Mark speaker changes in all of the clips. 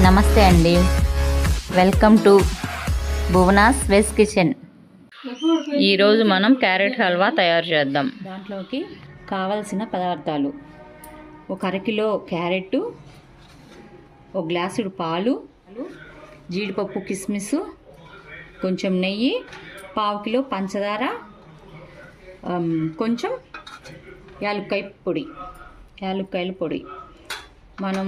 Speaker 1: నమస్తే అండి, welcome to భువనాస్ veg kitchen. ఈరోజు మనం క్యారెట్ హల్వా తయారు చేద్దాం. దాంట్లోకి కావలసిన పదార్థాలు: ఒక అరకిలో క్యారెట్, ఒక గ్లాసుడు పాలు, జీడిపప్పు, కిస్మిస్, కొంచెం నెయ్యి, పావు కిలో పంచదార, కొంచెం యాలక్కాయల పొడి. మనం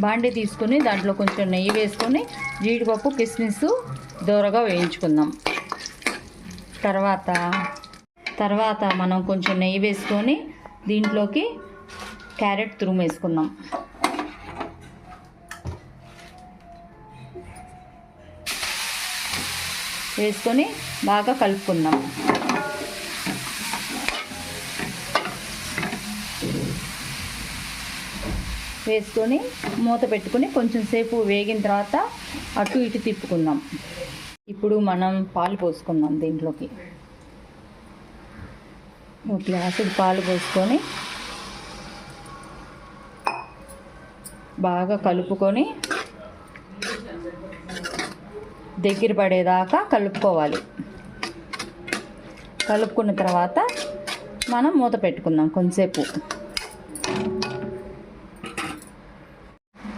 Speaker 1: బాండీ తీసుకొని దాంట్లో కొంచెం నెయ్యి వేసుకొని జీడిపప్పు, కిస్మిస్ దోరగా వేయించుకుందాం. తర్వాత మనం కొంచెం నెయ్యి వేసుకొని దీంట్లోకి క్యారెట్ తురుము వేసుకుందాం. వేసుకొని బాగా కలుపుకుందాం. వేసుకొని మూత పెట్టుకొని కొంచెం సేపు వేగిన తర్వాత అటు ఇటు తిప్పుకుందాం. ఇప్పుడు మనం పాలు పోసుకుందాం. దీంట్లోకి ఒక గ్లాసుడు పాలు పోసుకొని బాగా కలుపుకొని దగ్గర పడేదాకా కలుపుకోవాలి. కలుపుకున్న తర్వాత మనం మూత పెట్టుకుందాం కొంచెంసేపు.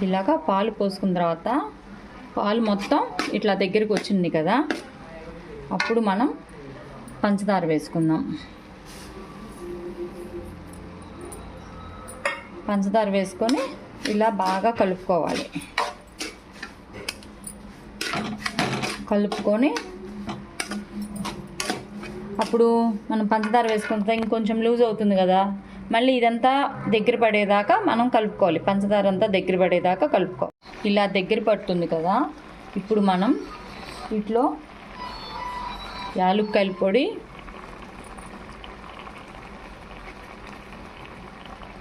Speaker 1: ఇలాగా పాలు పోసుకున్న తర్వాత పాలు మొత్తం ఇట్లా దగ్గరికి వచ్చింది కదా, అప్పుడు మనం పంచదార వేసుకుందాం. పంచదార వేసుకొని ఇలా బాగా కలుపుకోవాలి. కలుపుకొని అప్పుడు మనం పంచదార వేసుకుంటే ఇంకొంచెం లూజ్ అవుతుంది కదా, మళ్ళీ ఇదంతా దగ్గర పడేదాకా మనం కలుపుకోవాలి. పంచదార అంతా దగ్గర పడేదాకా కలుపుకోవాలి. ఇలా దగ్గర పడుతుంది కదా, ఇప్పుడు మనం వీటిలో యాలక్కాయల పొడి,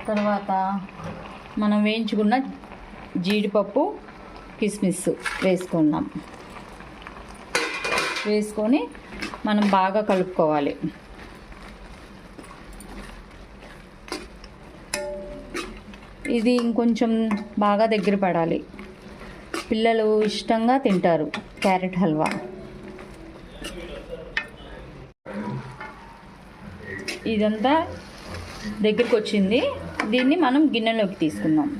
Speaker 1: తర్వాత మనం వేయించుకున్న జీడిపప్పు, కిస్మిస్ వేసుకున్నాం. వేసుకొని మనం బాగా కలుపుకోవాలి. ఇది ఇంకొంచెం బాగా దగ్గర పడాలి. పిల్లలు ఇష్టంగా తింటారు క్యారెట్ హల్వా. ఇదంతా దగ్గరికి వచ్చింది. దీన్ని మనం గిన్నెలోకి తీసుకుందాం.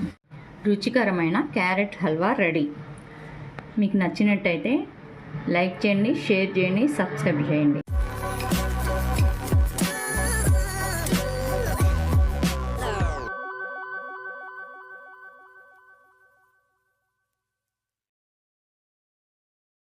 Speaker 1: రుచికరమైన క్యారెట్ హల్వా రెడీ. మీకు నచ్చినట్టయితే లైక్ చేయండి, షేర్ చేయండి, సబ్స్క్రైబ్ చేయండి.